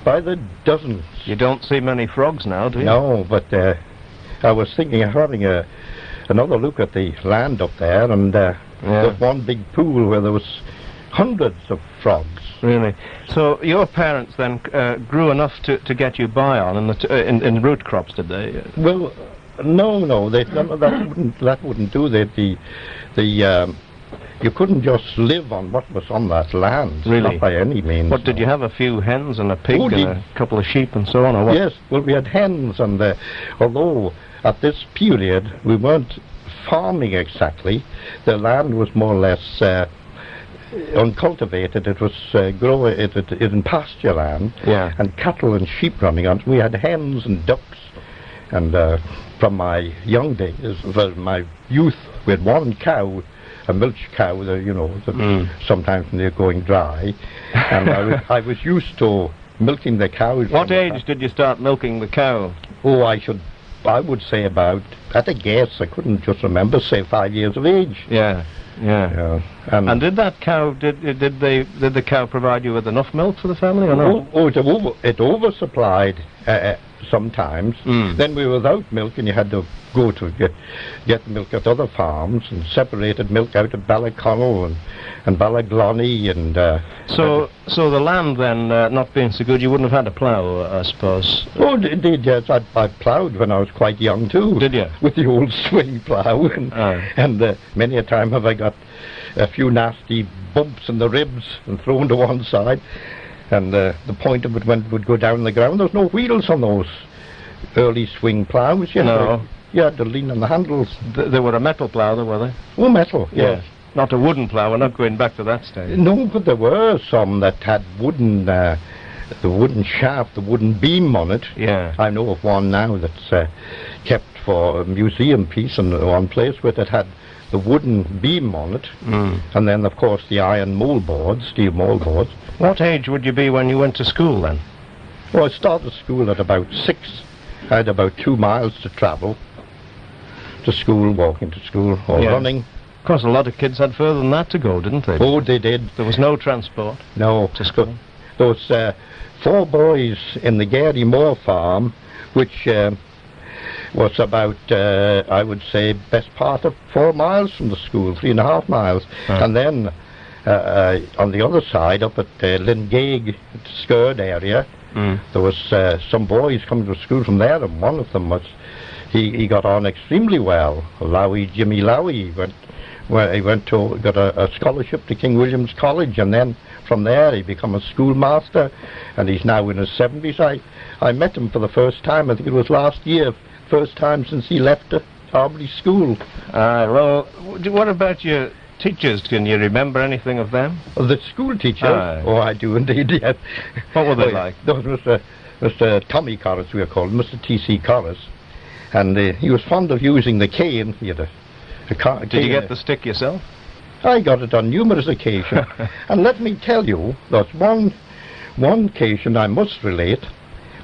By the dozens. You don't see many frogs now, do you? No, but I was thinking of having another look at the land up there, and there's one big pool where there was hundreds of frogs. Really? So your parents then grew enough to get you by on in root crops, did they? Well, no, that wouldn't do. You couldn't just live on what was on that land. Really? Not by any means. What, did you have a few hens and a pig and a couple of sheep and so on, or what? Yes, well, we had hens, and although at this period we weren't farming exactly, the land was more or less uncultivated. It was in pasture land, and cattle and sheep running on. We had hens and ducks, and from my young days, well, my youth, we had one cow, a milch cow, sometimes when they're going dry, and I was used to milking the cows. What age did you start milking the cow? Oh, I would say about, at a guess, I couldn't just remember, say 5 years of age. Yeah. And did that cow, did the cow provide you with enough milk for the family or not? It oversupplied sometimes. Then we were without milk, and you had to go to get milk at other farms, and separated milk out of Ballaconnell and Ballaglonny, and so the land then not being so good, you wouldn't have had a plough, I suppose. Oh, indeed, yes. I ploughed when I was quite young too. Did you? With the old swing plough, and many a time have I got a few nasty bumps in the ribs and thrown to one side, and the point of it when it would go down the ground, there was no wheels on those early swing ploughs. You had to lean on the handles. They were a metal plough, were they? Oh, metal, yes. Not a wooden plough. We're not going back to that stage. No, but there were some that had wooden, the wooden shaft, the wooden beam on it. Yeah. I know of one now that's kept for a museum piece in one place, where it had the wooden beam on it, and then, of course, the iron moldboards, steel moldboards. What age would you be when you went to school then? Well, I started school at about 6. I had about 2 miles to travel to school, walking to school, or running. Of course, a lot of kids had further than that to go, didn't they? Oh, they did. There was no transport. No. To school. Those 4 boys in the Gary Moor farm, which was about, I would say, best part of 4 miles from the school, 3.5 miles. And then on the other side, up at Lingag, Skird area, there was some boys coming to school from there, and one of them was, he got on extremely well. Jimmy Lowy got a scholarship to King William's College, and then from there he became a schoolmaster, and he's now in his 70s. I met him for the first time, I think it was last year, first time since he left Harbury School. Well, what about your teachers? Can you remember anything of them? The school teachers? Oh, I do indeed, yes. What were they like? There was Mr. Tommy Corris, we were called, Mr. T.C. Corris, and he was fond of using the cane. He had a cane. Did you get the stick yourself? I got it on numerous occasions. And let me tell you, there's one occasion I must relate,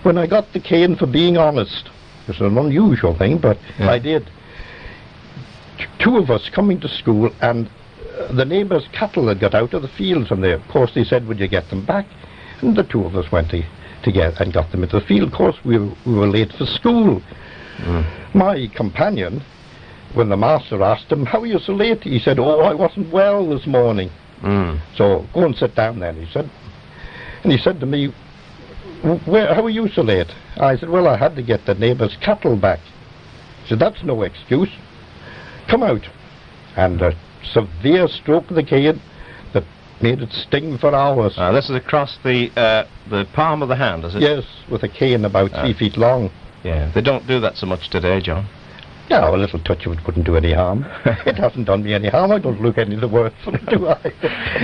when I got the cane for being honest. It's an unusual thing, but I did. 2 of us coming to school, and the neighbours' cattle had got out of the fields, and of course they said, would you get them back? And the 2 of us went to get and got them into the field. Of course we were late for school. My companion, when the master asked him, how are you so late? He said, oh, I wasn't well this morning. So go and sit down then, he said. And he said to me, how are you so late? I said, well, I had to get the neighbour's cattle back. He said, that's no excuse. Come out. And a severe stroke of the cane that made it sting for hours. This is across the palm of the hand, is it? Yes, with a cane about 3 feet long. Yeah, they don't do that so much today, John. Yeah, a little touch of it wouldn't do any harm. It hasn't done me any harm. I don't look any the worse for it, do I?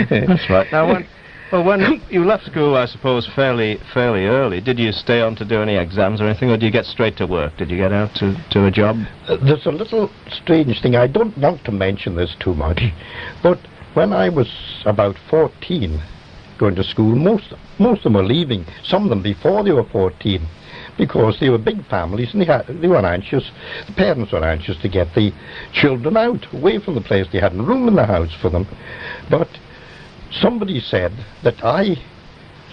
That's right. Now, when you left school, I suppose, fairly early, did you stay on to do any exams or anything, or did you get straight to work? Did you get out to a job? There's a little strange thing. I don't want to mention this too much, but when I was about 14, going to school. Most of them were leaving, some of them before they were 14, because they were big families and they were anxious. The parents were anxious to get the children out, away from the place. They hadn't room in the house for them. But somebody said that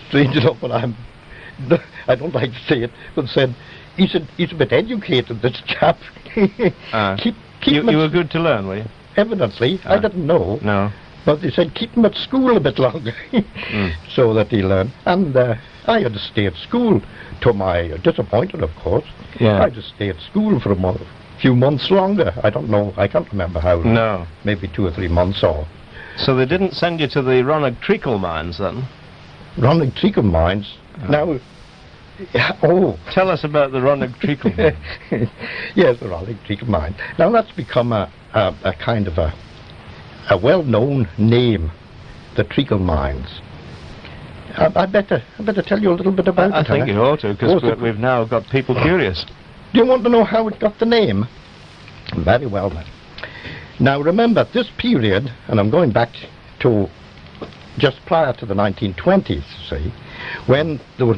strange enough, and I don't like to say it, but said, he's a bit educated, this chap. You were good to learn, were you? Evidently. I didn't know. No. But they said, keep him at school a bit longer, so that he learned. And I had to stay at school, to my disappointment, of course. Yeah. I had to stay at school for a few months longer. I don't know, I can't remember how long. No. Maybe 2 or 3 months or... So they didn't send you to the Ronnig Treacle mines, then? Ronnig Treacle mines? Now... Tell us about the Ronnig Treacle mine. Yes, the Ronnig Treacle mine. Now that's become a kind of a well-known name, the Treacle mines. I better tell you a little bit about it. I think you ought to, because we've now got people curious. Do you want to know how it got the name? Very well then. Now remember, this period, and I'm going back to just prior to the 1920s, see, when there was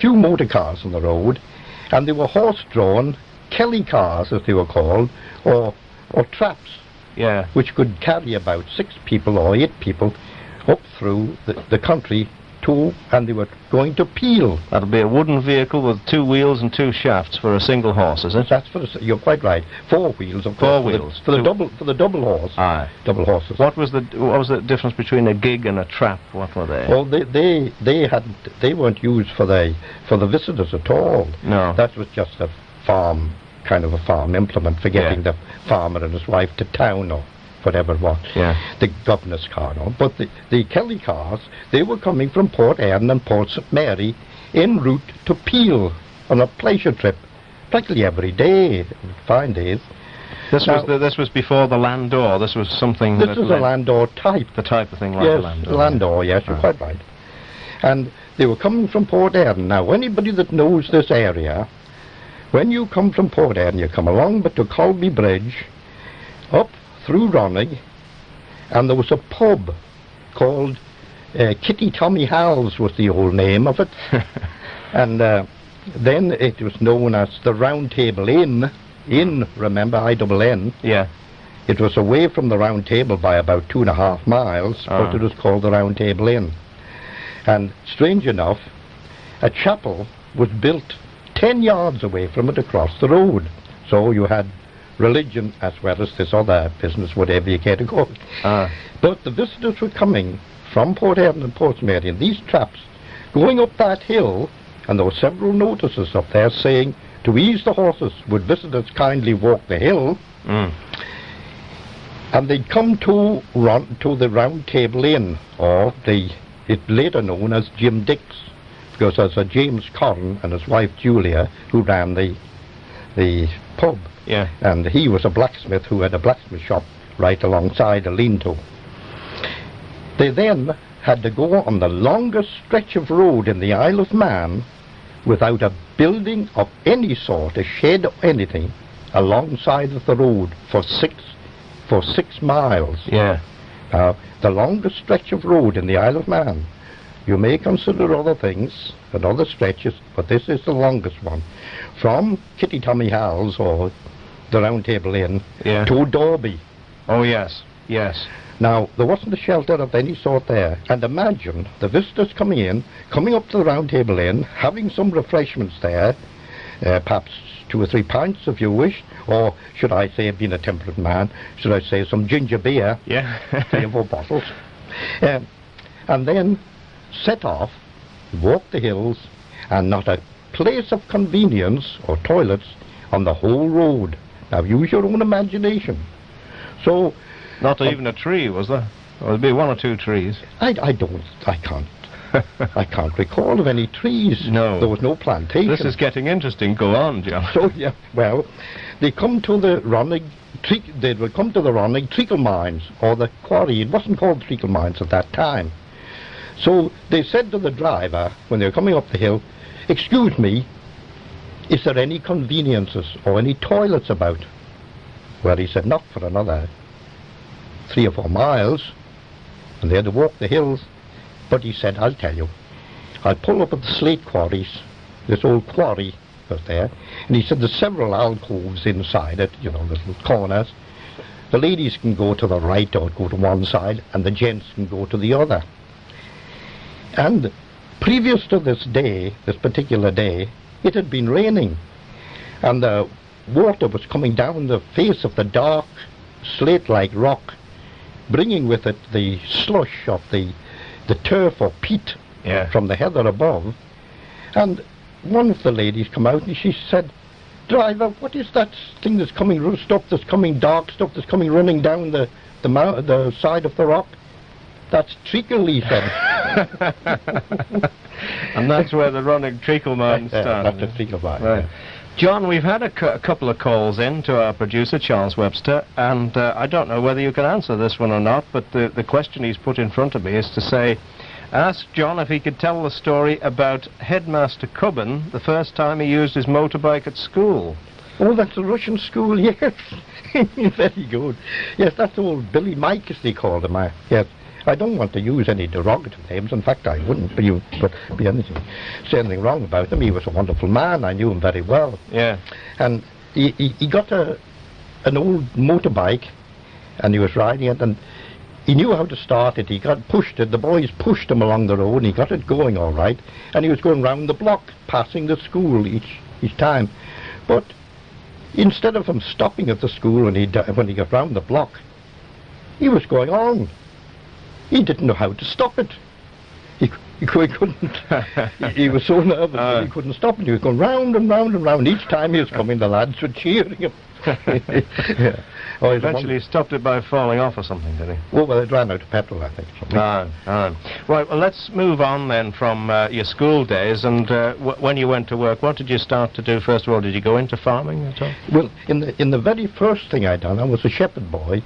few motor cars on the road, and they were horse-drawn Kelly cars, as they were called, or traps, which could carry about 6 people or 8 people up through the country and they were going to Peel. That'll be a wooden vehicle with 2 wheels and 2 shafts for a single horse, is it? That's you're quite right. 4 wheels, of course. 4 wheels for the double horse. Aye. Double horses. What was the difference between a gig and a trap? What were they? Well, they weren't used for the visitors at all. No. That was just a farm implement for getting the farmer and his wife to town or whatever it was. Yeah. The governor's car, no? But the Kelly cars, they were coming from Port Erne and Port St Mary en route to Peel on a pleasure trip, practically every day, fine days. This was before the landau. This was something. This was a landau type. The type of thing like a landau. Landau, yes, you're quite right. And they were coming from Port Erne. Now, anybody that knows this area, when you come from Port Erne, you come along but to Colby Bridge, up through Ronnig, and there was a pub called Kitty Tommy Hal's was the old name of it. And then it was known as the Round Table Inn. Inn, remember, I-double-N. Yeah. It was away from the Round Table by about 2.5 miles, but it was called the Round Table Inn. And strange enough, a chapel was built 10 yards away from it across the road. So you had religion as well as this other business, whatever you care to call it. But the visitors were coming from Port Erne and Port Mary in these traps, going up that hill, and there were several notices up there saying, to ease the horses, would visitors kindly walk the hill? And they'd come to the Round Table Inn, or it later known as Jim Dick's, because there's a James Corran and his wife Julia who ran the pub. Yeah. And he was a blacksmith who had a blacksmith shop right alongside a lean-to. They then had to go on the longest stretch of road in the Isle of Man without a building of any sort, a shed or anything, alongside of the road for 6 miles. Yeah. The longest stretch of road in the Isle of Man. You may consider other things and other stretches, but this is the longest one. From Kitty Tommy Hal's or the Round Table Inn to Derby. Oh, yes, yes. Now, there wasn't a shelter of any sort there. And imagine the visitors coming up to the Round Table Inn, having some refreshments there, perhaps 2 or 3 pints if you wish, or should I say, being a temperate man, should I say some ginger beer, 3 or 4 bottles, and then set off, walk the hills, and not a place of convenience or toilets on the whole road. Now use your own imagination. So, not even a tree, was there? Or there'd be 1 or 2 trees. I can't recall of any trees. No. There was no plantation. This is getting interesting. Go on, John. So yeah, well, they come to the Ronnig Treacle mines, or the quarry. It wasn't called Treacle mines at that time. So they said to the driver when they were coming up the hill, "Excuse me, is there any conveniences or any toilets about?" Well, he said, "Not for another 3 or 4 miles," and they had to walk the hills. But he said, I'll tell you, I'll pull up at the slate quarries, this old quarry was there, and he said there's several alcoves inside it, you know, little corners. The ladies can go to the right or go to one side, and the gents can go to the other. And previous to this day, this particular day, it had been raining, and the water was coming down the face of the dark slate-like rock, bringing with it the slush of the turf or peat from the heather above. And one of the ladies come out and she said, "Driver, what is that thing that's coming, stuff that's coming, dark stuff that's coming running down the side of the rock?" "That's treacle," he said. And that's where the running treacle mountain started. That's a treacle mountain. Right. John, we've had a couple of calls in to our producer, Charles Webster, and I don't know whether you can answer this one or not, but the question he's put in front of me is to say, ask John if he could tell the story about Headmaster Cubbon the first time he used his motorbike at school. Oh, that's the Russian school, yes. Very good. Yes, that's old Billy Mike, as they called him. Yes. I don't want to use any derogatory names. In fact, I wouldn't say anything wrong about him. He was a wonderful man. I knew him very well. Yeah. And he got an old motorbike, and he was riding it, and he knew how to start it. He got pushed it. The boys pushed him along the road, and he got it going all right. And he was going round the block, passing the school each time. But instead of him stopping at the school when he got round the block, he was going on. He didn't know how to stop it. He couldn't. He was so nervous that he couldn't stop it. He was going round and round and round. Each time he was coming, the lads were cheering him. Yeah. Oh, eventually he stopped it by falling off or something, did he? Oh, well, it ran out of petrol, I think. Right, well, let's move on then from your school days. And when you went to work, what did you start to do first of all? Did you go into farming at all? Well, in the very first thing I done, I was a shepherd boy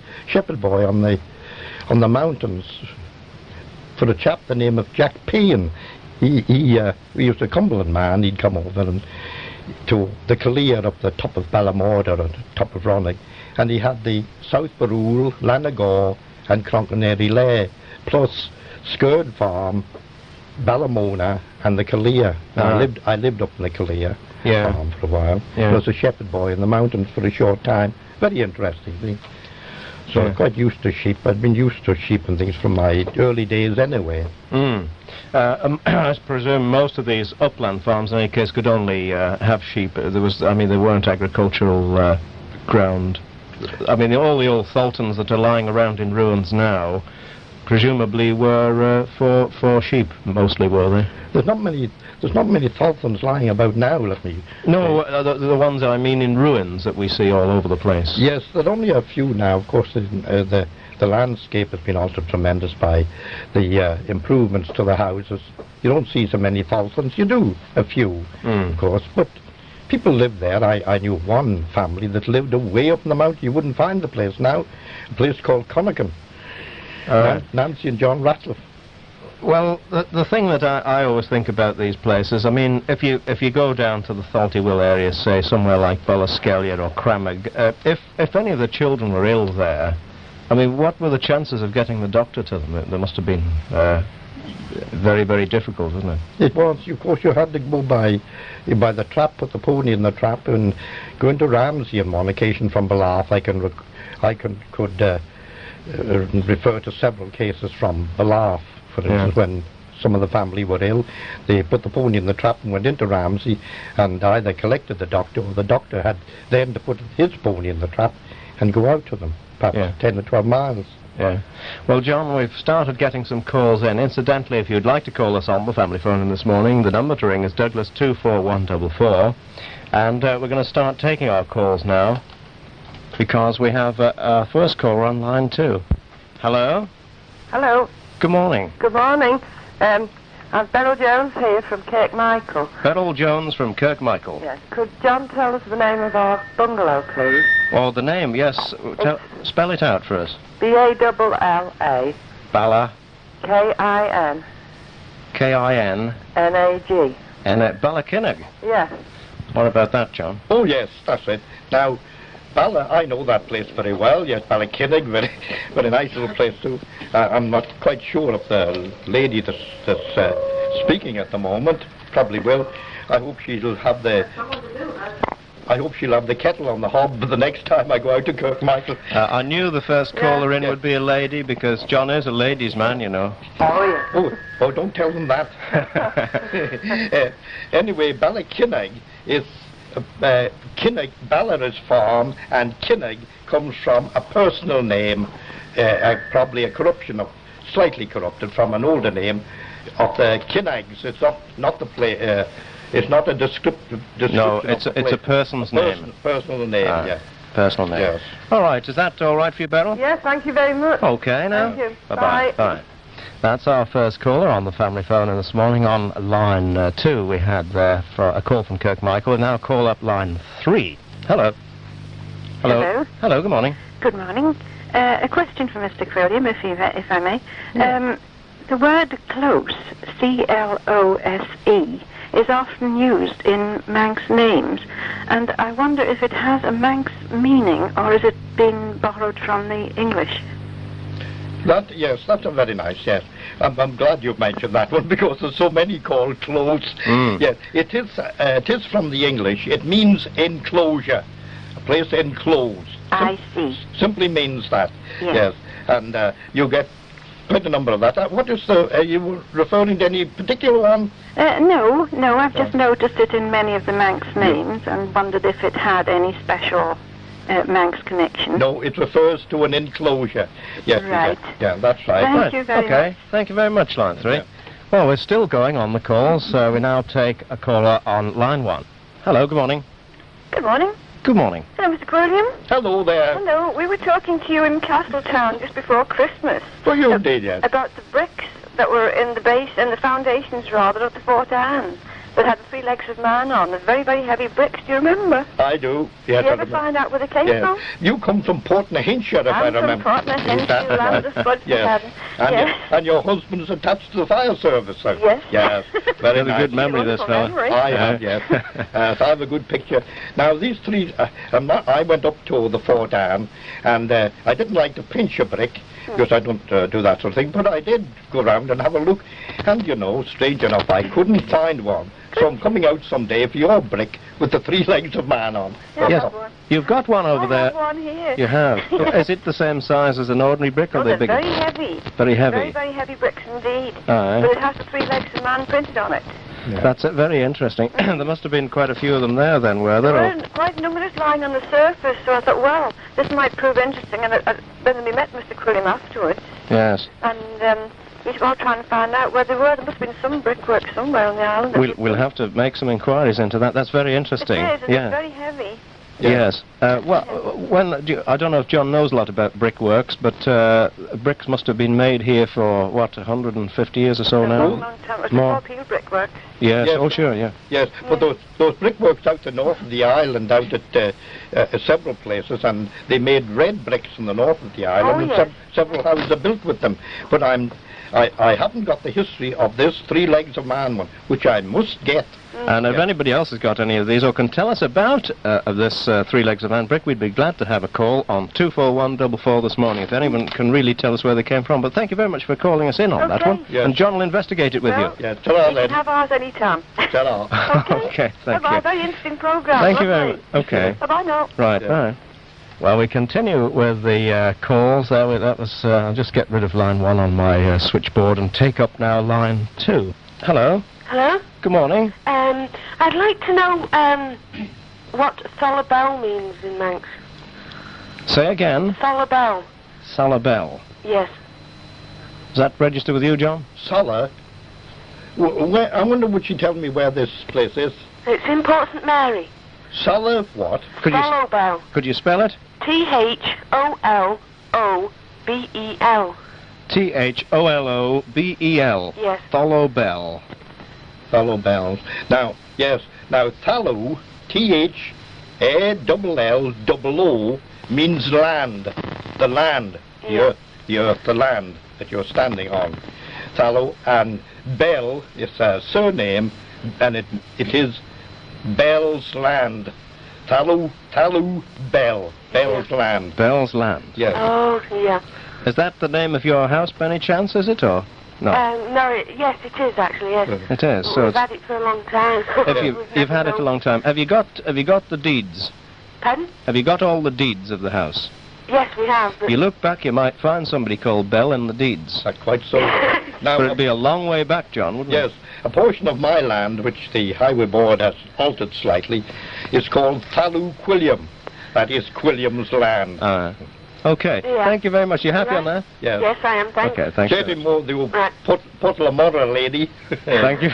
on the mountains for a chap the name of Jack Payne. He was a Cumberland man. He'd come over and to the Quilliam up the top of Ballamorder and top of Ronnick, and he had the South Barrule, Lanagore and Cronkenary Lair, plus Skird Farm, Ballamona and the Quilliam. I lived up in the Quilliam farm for a while. I was a shepherd boy in the mountains for a short time. Very interesting thing. So I'm quite used to sheep. I'd been used to sheep and things from my early days anyway. I presume most of these upland farms in any case could only have sheep. They weren't agricultural ground. I mean, all the old Tholtons that are lying around in ruins now presumably were for sheep mostly, were they? There's not many Tholtons lying about now, No, the ones I mean in ruins that we see all over the place. Yes, there are only a few now. Of course, the landscape has been altered tremendous by the improvements to the houses. You don't see so many Tholtons. You do, a few, of course, but people live there. I knew one family that lived way up in the mountain. You wouldn't find the place now. A place called Connaughton. Nancy and John Ratliff. Well, the thing that I always think about these places, I mean, if you go down to the Thaltywill area, say somewhere like Bollaskellia or Cramig, if any of the children were ill there, I mean, what were the chances of getting the doctor to them? They must have been very, very difficult, wasn't it? It was. Of course, you had to go by the trap, put the pony in the trap, and go into Ramsey on one occasion from Ballath. I could refer to several cases from Ballath. For instance, when some of the family were ill, they put the pony in the trap and went into Ramsey and either collected the doctor, or the doctor had then to put his pony in the trap and go out to them, perhaps 10 or 12 miles. Yeah. Well, John, we've started getting some calls in. Incidentally, if you'd like to call us on the family phone in this morning, the number to ring is Douglas 24144, and we're going to start taking our calls now because we have our first caller on line 2. Hello? Hello. Good morning. Good morning. I'm Beryl Jones here from Kirkmichael. Beryl Jones from Kirkmichael. Yes. Could John tell us the name of our bungalow, please? Oh, the name, yes. Spell it out for us. B-A-L-L-A. Balla. K-I-N. K-I-N. N-A-G. Ballakinnig. Yes. What about that, John? Oh, yes, that's it. Now, Bala, I know that place very well. Yes, Ballykinnig, very nice little place too. I'm not quite sure if the lady that's speaking at the moment probably will. I hope she'll have the kettle on the hob the next time I go out to Kirkmichael. I knew the first caller in would be a lady because John is a ladies' man, you know. Oh, yeah. Oh, don't tell them that. Anyway, Ballykinnig is Kinnig, Bala is farm, and Kinnig comes from a personal name, probably a corruption of, slightly corrupted from an older name of the Kinnags. It's not the play. It's not a description. No, it's a person's name. Personal name, yeah. Personal name. Yes. All right, is that all right for you, Beryl? Yes, thank you very much. Okay, now. Thank you. Bye-bye. Bye. That's our first caller on the family phone, and this morning on line 2 we had there for a call from Kirkmichael. We'll now call up line 3. Hello. Hello. Hello, good morning. Good morning. A question for Mr. Quilliam, if I may. Yeah. The word close, C-L-O-S-E, is often used in Manx names, and I wonder if it has a Manx meaning, or is it been borrowed from the English? Yes, that's a very nice, yes. I'm glad you've mentioned that one because there's so many called close. Yes, it is from the English. It means enclosure, a place enclosed. I see. Simply means that, yes. And you get quite a number of that. What is are you referring to any particular one? No, I've just noticed it in many of the Manx names and wondered if it had any special Manx connection. No, it refers to an enclosure. Yes, right. Yeah, that's right. Thank you very much. Thank you very much, line 3. Yeah. Well, we're still going on the calls, so we now take a caller on line 1. Hello, good morning. Good morning. Good morning. Hello, Mr. Quilliam. Hello there. Hello, we were talking to you in Castletown just before Christmas. Oh, you did, yes. About the bricks that were in the base, and the foundations, rather, of the Fort Anne, that had the 3 legs of man on, the very, very heavy bricks. Do you remember? I do. Yes, Did you ever find out where they came from? You come from Portnahinshire, if I remember. I'm from Portnahinshire, land of Spud yes. And your husband's attached to the fire service, so. Yes. Yes. Very nice. A good memory, this fella. I have, yes. So I have a good picture. Now, these 3, I went up to the Fort Anne, and I didn't like to pinch a brick, because I don't do that sort of thing, but I did go round and have a look, and, you know, strange enough, I couldn't find one. So I'm coming out someday for your brick with the 3 legs of man on. Yes, you've got one over there. I have one here. You have. Is it the same size as an ordinary brick, or are they bigger? Very heavy. Very heavy. Very, very heavy bricks indeed. Aye. But it has the 3 legs of man printed on it. Yeah. That's very interesting. There must have been quite a few of them there then, were there? There were quite numerous lying on the surface, so I thought, well, this might prove interesting. And then we met Mr. Quilliam afterwards. Yes. And we were all trying to find out where they were. There must have been some brickwork somewhere on the island. We'll have to make some inquiries into that. That's very interesting. It is, and it's very heavy. Yes. Well, I don't know if John knows a lot about brickworks, but bricks must have been made here for, what, 150 years or so now? A long time. It was before peel brickwork. Yes. Oh, sure, yeah. Yes, but those brickworks out the north of the island, out at several places, and they made red bricks in the north of the island, and several houses are built with them. But I haven't got the history of this 3 legs of man one, which I must get. And if anybody else has got any of these or can tell us about this 3 legs of man brick, we'd be glad to have a call on 24144 this morning, if anyone can really tell us where they came from. But thank you very much for calling us in on that one. Yes. And John will investigate it with you. Yes, ta-ra, You can have ours any time. Ta-ra. Okay, thank Bye-bye. you. Very interesting programme. Thank you very much. Okay. Bye-bye now. Right, bye. Well, we continue with the calls. I'll just get rid of line 1 on my switchboard and take up now line 2. Hello. Hello? Good morning. I'd like to know what Tholabell means in Manx. Say again. Tholabell. Salabell. Yes. Does that register with you, John? Sala? I wonder would she tell me where this place is? It's in Port St Mary. Sala what? Tholabell. Could you spell it? Tholobel. Tholobel. Yes. Tholobell. Tholobell. Now, yes. Now, Thallow, Thalloo, means land. The land. Yeah. The earth, the land that you're standing on. Thallow, and Bell is a surname, and it is Bell's land. Tallow Bell. Bell's Land. Bell's Land. Yes. Oh, yeah. Is that the name of your house by any chance, is it, or no? No, yes, it is actually, yes. It is. So We've had it for a long time. you've had it a long time. Have you got the deeds? Pardon? Have you got all the deeds of the house? Yes, we have. If you look back, you might find somebody called Bell in the deeds. That's quite so. Now, But it'd be a long way back, John, wouldn't yes, a portion of my land, which the Highway Board has altered slightly, is called Quilliam. That is Quilliam's land. it? Okay. Yeah. Thank you very much. You happy on that? Yes. Yes, I am, thanks. Okay, thank you. Get him more, the Right. Putlamora lady. Thank you.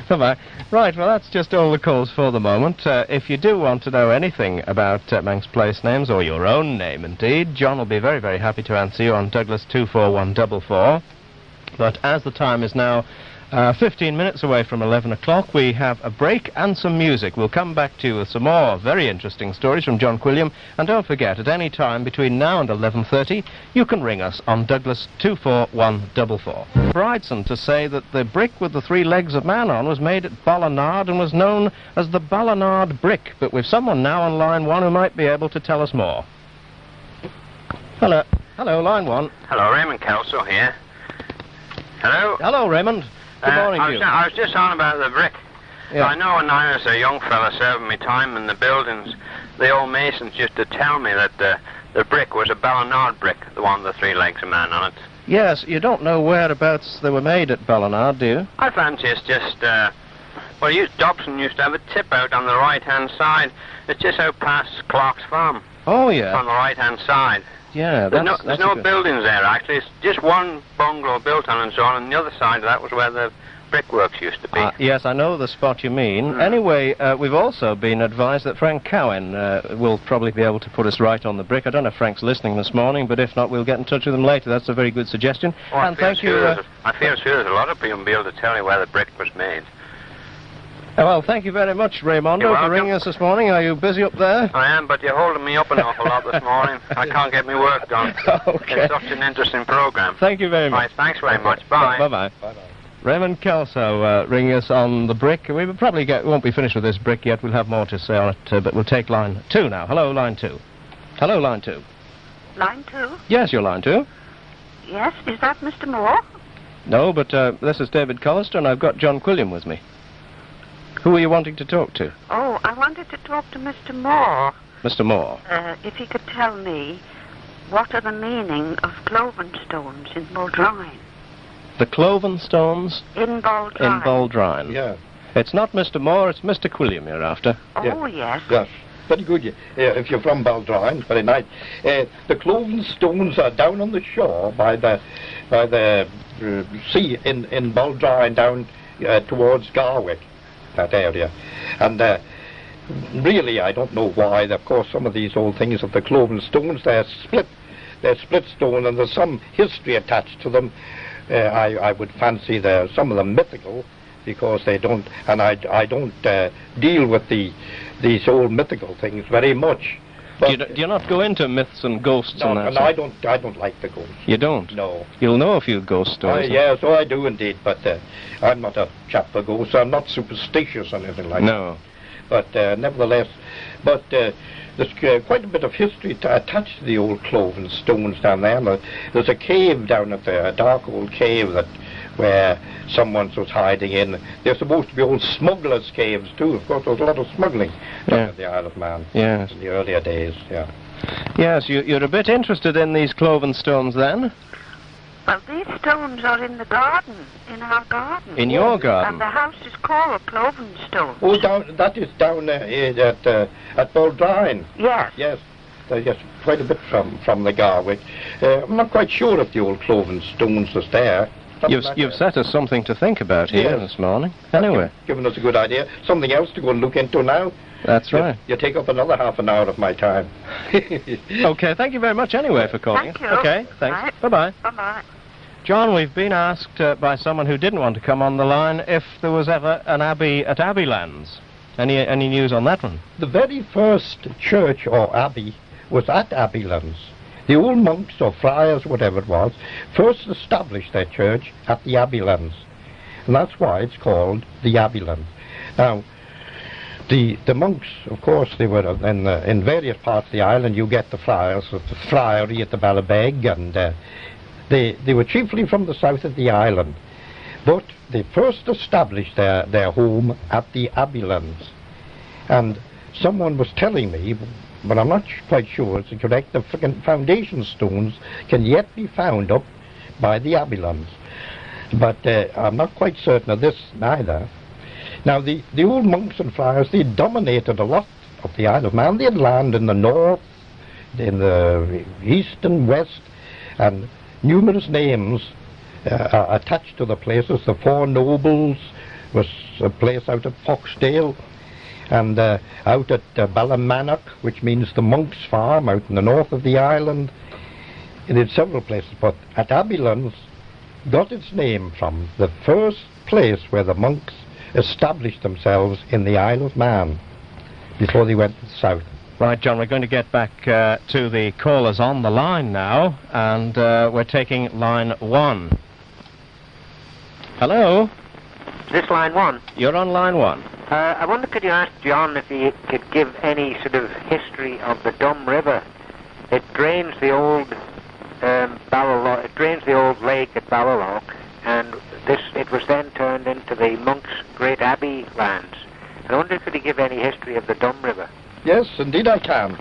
Bye-bye. Right, well, that's just all the calls for the moment. If you do want to know anything about Manx place names, or your own name, indeed, John will be very, very happy to answer you on Douglas 24144. But as the time is now 15 minutes away from 11 o'clock, we have a break and some music. We'll come back to you with some more very interesting stories from John Quilliam. And don't forget, at any time between now and 11:30, you can ring us on Douglas 24144. Bridson to say that the brick with the 3 legs of man on was made at Ballinard and was known as the Ballinard brick. But we've someone now on line 1 who might be able to tell us more. Hello. Hello, line 1. Hello, Raymond Kelso here. Hello? Hello, Raymond. Good morning to you. I was just on about the brick. Yeah. I know when I was a young fella serving my time in the buildings, the old masons used to tell me that the brick was a Ballinard brick, the one with the 3 legs of man on it. Yes, you don't know whereabouts they were made at Ballinard, do you? I fancy it's just, Dobson used to have a tip out on the right-hand side. It's just out past Clark's farm, Oh, yeah. on the right-hand side. Yeah, There's that's no a good- buildings there, actually. It's just one bungalow built on and so on, and the other side of that was where the brickworks used to be. Yes, I know the spot you mean. Anyway, we've also been advised that Frank Cowan will probably be able to put us right on the brick. I don't know if Frank's listening this morning, but if not, we'll get in touch with him later. That's a very good suggestion. Oh, and thank you. I feel sure there's a lot of people will be able to tell you where the brick was made. Well, thank you very much, Raymondo, You're for welcome. ringing us this morning. Are you busy up there? I am, but you're holding me up an awful lot this morning. I can't get my work done. Okay. It's such an interesting program. Thank you very much. Right, thanks very much. Bye. Bye-bye. Raymond Kelso ringing us on the brick. We will probably won't be finished with this brick yet. We'll have more to say on it, but we'll take line 2 now. Hello, line 2. Hello, line 2. Line 2? Yes, you're line 2. Yes, is that Mr. Moore? No, but this is David Callister, and I've got John Quilliam with me. Who are you wanting to talk to? Oh, I wanted to talk to Mr. Moore. Mr. Moore. If he could tell me what are the meaning of cloven stones in Baldrine? The Cloven Stones In Baldrine. in Baldrine. Yeah. It's not Mr. Moore, it's Mr. Quilliam you're after. Oh, yes. Yes. Very good. If you're from Baldrine, very nice. The Cloven Stones are down on the shore by the sea in Baldrine, down towards Garwick, that area. And really, I don't know why. Of course, some of these old things of the Cloven Stones, they're split stone, and there's some history attached to them. I would fancy some of them mythical, because they don't, and I don't deal with these old mythical things very much. Do you not go into myths and ghosts No, and that? and I don't like the ghosts. You don't? No. You'll know a few ghost stories. Yes, oh, I do indeed, but I'm not a chap for ghosts. I'm not superstitious or anything like that. No. But nevertheless, there's quite a bit of history attached to the old Cloven Stones down there. And there's a cave down at there, a dark old cave where someone was hiding in. They're supposed to be old smugglers' caves too. Of course, there was a lot of smuggling down at the Isle of Man Yes. in the earlier days. Yeah. Yes, you're a bit interested in these Cloven Stones then? Well, these stones are in the garden, in our garden. In your garden? And the house is called Cloven Stone. Oh, that is down at Baldrine. Yes. Yes. Yes, quite a bit from the Garwick. I'm not quite sure if the old Cloven Stones is there. You've set us something to think about here this morning. Anyway. Given us a good idea. Something else to go and look into now. That's right. You take up another half an hour of my time. Okay, thank you very much anyway for calling. Thank you. Okay, thanks. Right. Bye-bye. Bye-bye. John, we've been asked by someone who didn't want to come on the line if there was ever an abbey at Abbeylands. Any news on that one? The very first church or abbey was at Abbeylands. The old monks or friars, whatever it was, first established their church at the Abbeylands. And that's why it's called the Abbeylands. Now, The monks, of course, they were in various parts of the island. You get the friars at the friary at the Ballabeg, and they were chiefly from the south of the island. But they first established their home at the Abilans. And someone was telling me, but I'm not quite sure it's correct, the foundation stones can yet be found up by the Abilans. But I'm not quite certain of this neither. Now, the old monks and friars, they dominated a lot of the Isle of Man. They had land in the north, in the east and west, and numerous names attached to the places. The Four Nobles was a place out at Foxdale, and out at Ballamannock, which means the monk's farm, out in the north of the island. It had several places, but at Abilans got its name from the first place where the monks established themselves in the Isle of Man before they went to the south. Right, John, we're going to get back to the callers on the line now, and we're taking line 1. Hello? This line 1? You're on line 1. I wonder, could you ask John if he could give any sort of history of the Dum River? It drains the old Ballalog, it drains the old lake at Ballalog, and it was then turned into the monks' Great Abbey lands. I wonder, could he give any history of the Dum River? Yes, indeed I can.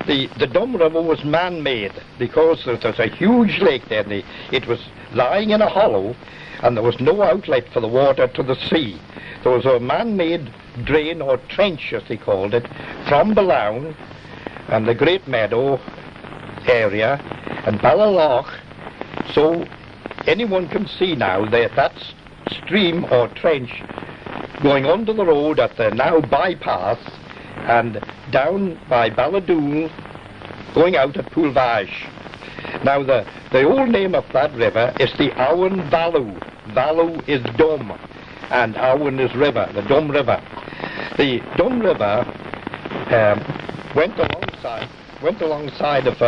The Dum River was man-made because there's a huge lake there. It was lying in a hollow, and there was no outlet for the water to the sea. There was a man-made drain, or trench as they called it, from Ballown and the Great Meadow area and Ballalog. So anyone can see now that stream or trench going under the road at the now bypass and down by Balladoon, going out at Poolvash. Now the old name of that river is the Owen Vallew. Vallew is Dum, and Owen is river, the Dum River. The Dum River went alongside of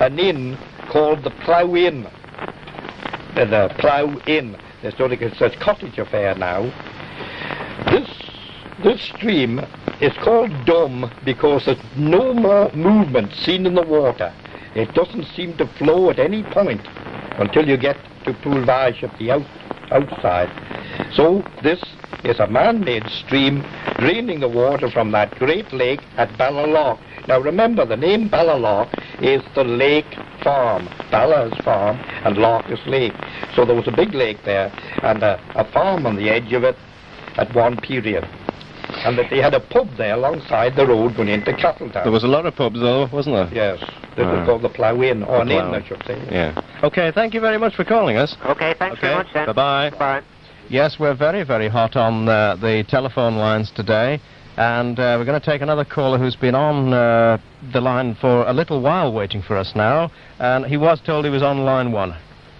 an inn called the Plough Inn. The Plough Inn. It's a cottage affair now. This stream is called Dum because there's no more movement seen in the water. It doesn't seem to flow at any point until you get to Poolvash at the outside. So this is a man-made stream draining the water from that great lake at Ballalog. Now remember, the name Ballalog is the lake farm. Balla is farm and Loch is lake. So there was a big lake there and a farm on the edge of it at one period. And that they had a pub there alongside the road going into Castletown. There was a lot of pubs, though, wasn't there? Yes. This was called the Plough Inn, or an inn, I should say. Yeah. Okay, thank you very much for calling us. Okay, thanks very much, then. Bye-bye. Bye. Yes, we're very, very hot on the telephone lines today, and we're going to take another caller who's been on the line for a little while waiting for us now, and he was told he was on line 1.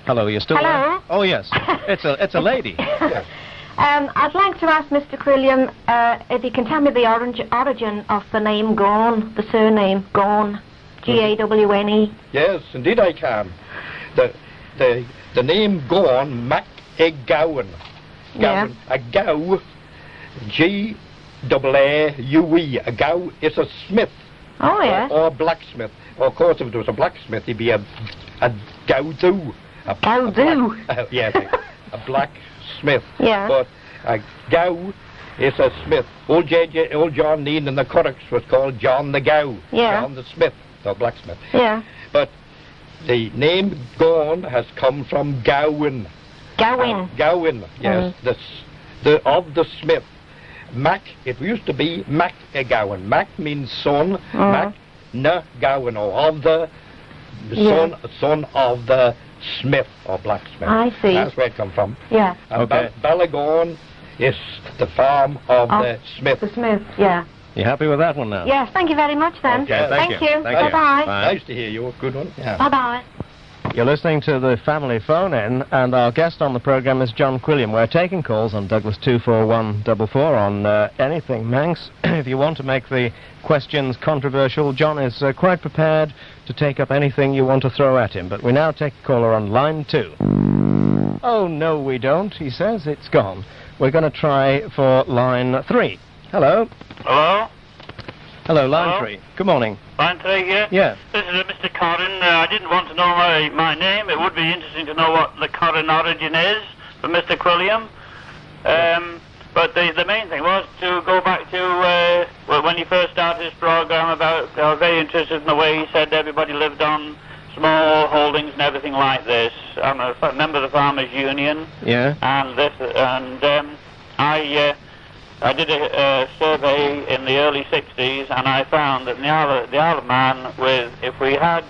Hello, you're still Hello? there? Oh, yes. It's a lady. Yes. I'd like to ask Mr. Quilliam if he can tell me the origin of the name Gawn, the surname Gawn, G-A-W-N-E. Yes, indeed I can. The name Gawn, Mac E Gowan. Gowan. A Gow, G-A-A-U-E. A Gow is a smith. Oh, yes. Or blacksmith. Well, of course, if it was a blacksmith, he'd be a Gowdoo. Gowdoo? Yes, a blacksmith. Yeah. But a Gow is a smith. Old John Neen in the Currachs was called John the Gow. Yeah. John the Smith, the blacksmith. Yeah. But the name Gawn has come from Gowan. Gowan. Gowan, yes. Of the smith. Mac, it used to be Mac E Gowan. Mac means son. Mac na Gowan, or of the son of the smith or blacksmith. I see. That's where it come from. Yeah. And Okay. Ballagorn is the farm of the smith. The Smith, yeah. You happy with that one now? Yes, thank you very much then. Okay, thank you. Thank you. Thank you. Bye-bye. Bye. Nice to hear you. Good one. Yeah. Bye-bye. You're listening to the family phone-in, and our guest on the programme is John Quilliam. We're taking calls on Douglas 24144 on anything Manx. If you want to make the questions controversial, John is quite prepared to take up anything you want to throw at him. But we now take a caller on line 2. Oh, no, we don't, he says. It's gone. We're going to try for line 3. Hello. Hello? Hello, Line Hello? 3. Good morning. Line 3 here? Yeah. This is Mr. Corrin. I didn't want to know my name. It would be interesting to know what the Corrin origin is for Mr. Quilliam. But the main thing was to go back to when he first started his program about, I was very interested in the way he said everybody lived on small holdings and everything like this. I'm a member of the Farmers Union. Yeah. I did a survey in the early 60s, and I found that in the Isle of Man, if we had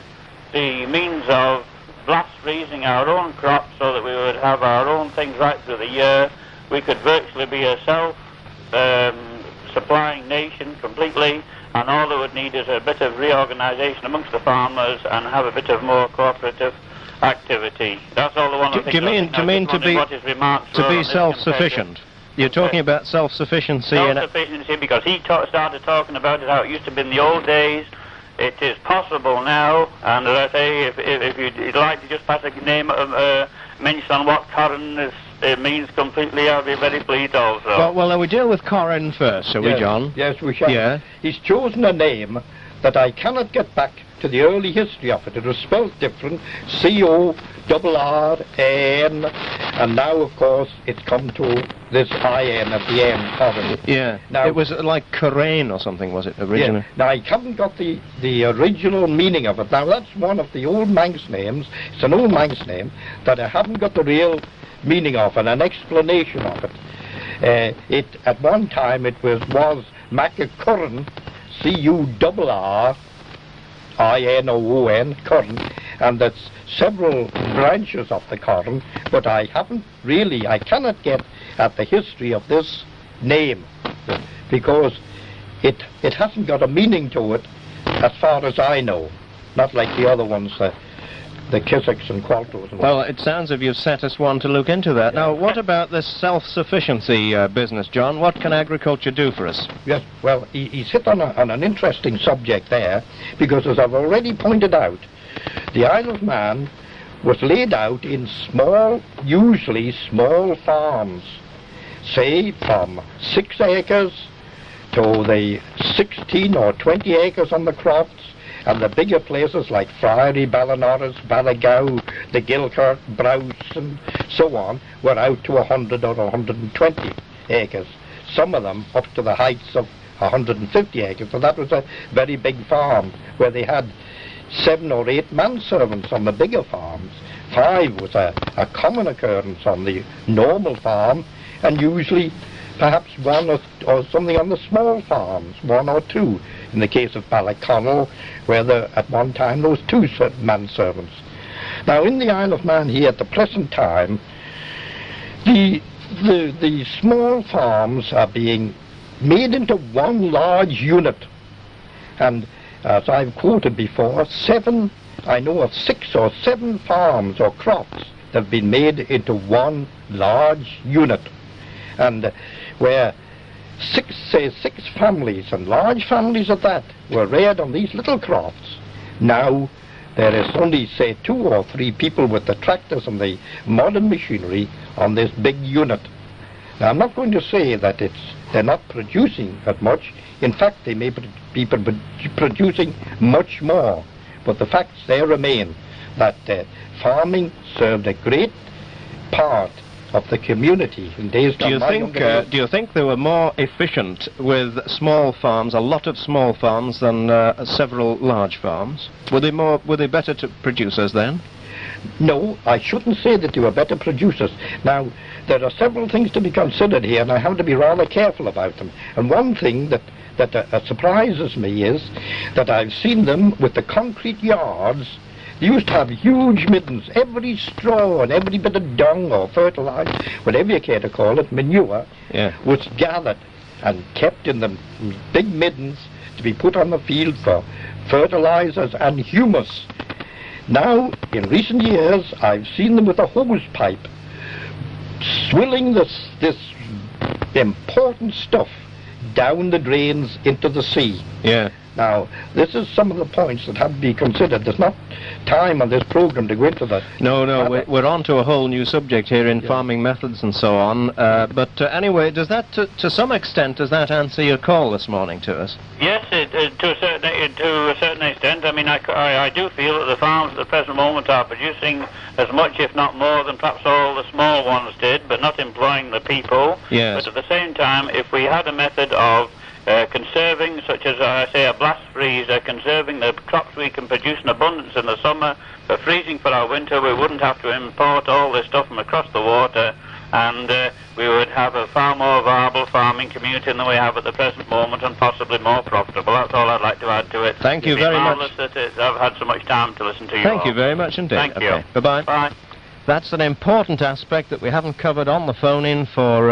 the means of blast freezing our own crops so that we would have our own things right through the year, we could virtually be a self-supplying nation completely, and all they would need is a bit of reorganisation amongst the farmers and have a bit of more cooperative activity. That's all the one of the things. Do you mean to be self-sufficient? You're talking about self-sufficiency. Self-sufficiency, because he started talking about it, how it used to be in the old days. It is possible now, and as I say, if you'd like to just pass a name, mention on what Corrin means completely, I'll be very pleased also. Well, we deal with Corrin first, shall we, John? Yes, we shall. Yeah. He's chosen a name that I cannot get back to the early history of it. It was spelled different, C-O-R-R-A-N, and now, of course, it's come to this I-N at the end, Corrin. Yeah. Now, it was like Corain or something, was it, originally? Yeah. Now, I haven't got the original meaning of it. Now, that's one of the old Manx names. It's an old Manx name that I haven't got the real meaning of and an explanation of it. At one time, it was Macacurran, C-U-R-R-I-N-O-O-N, Corrin, and that's several branches of the Corrin, but I cannot get at the history of this name, because it hasn't got a meaning to it as far as I know, not like the other ones, the Kissicks and Qualtos. Well, it sounds as if you've set us one to look into that. Now, what about this self-sufficiency business, John? What can agriculture do for us? Yes, well, he's hit on an interesting subject there, because as I've already pointed out, the Isle of Man was laid out in usually small farms, say from 6 acres to the 16 or 20 acres on the crofts, and the bigger places like Friary, Ballinorris, Balligow, the Gilkirk, Browse, and so on, were out to 100 or 120 acres. Some of them up to the heights of 150 acres, so that was a very big farm, where they had 7 or 8 manservants on the bigger farms. 5 was a common occurrence on the normal farm, and usually perhaps 1 or something on the small farms, 1 or 2. In the case of Ballyconnell, where at one time there was 2 manservants. Now, in the Isle of Man here at the present time, the small farms are being made into one large unit, and as I've quoted before, I know of 6 or 7 farms or crops that have been made into one large unit, and where 6 families, and large families at that, were reared on these little crofts. Now there is only, say, 2 or 3 people with the tractors and the modern machinery on this big unit. Now, I'm not going to say that they're not producing that much. In fact, they may be producing much more. But the facts there remain that farming served a great part of the community in days gone by. Do you think they were more efficient with small farms, a lot of small farms, than several large farms? Were they better producers then? No, I shouldn't say that they were better producers. Now, there are several things to be considered here, and I have to be rather careful about them. And one thing that surprises me is that I've seen them with the concrete yards. They used to have huge middens. Every straw and every bit of dung or fertilizer, whatever you care to call it, manure, was gathered and kept in the big middens to be put on the field for fertilizers and humus. Now, in recent years, I've seen them with a hose pipe, swilling this important stuff down the drains into the sea. Yeah. Now, this is some of the points that have to be considered. There's not time on this program to go into that. No, we're on to a whole new subject here in farming methods and so on. But anyway, does that, to some extent, does that answer your call this morning to us? Yes, to a certain extent. I mean, I do feel that the farms at the present moment are producing as much, if not more, than perhaps all the small ones did, but not employing the people. Yes. But at the same time, if we had a method of conserving, such as I say, a blast freezer, conserving the crops we can produce in abundance in the summer, but freezing for our winter, we wouldn't have to import all this stuff from across the water, and we would have a far more viable farming community than we have at the present moment, and possibly more profitable. That's all I'd like to add to it. Thank you very much. It's marvellous that I've had so much time to listen to you. Thank you very much indeed. Thank you. Bye-bye. Bye. That's an important aspect that we haven't covered on the phone-in for,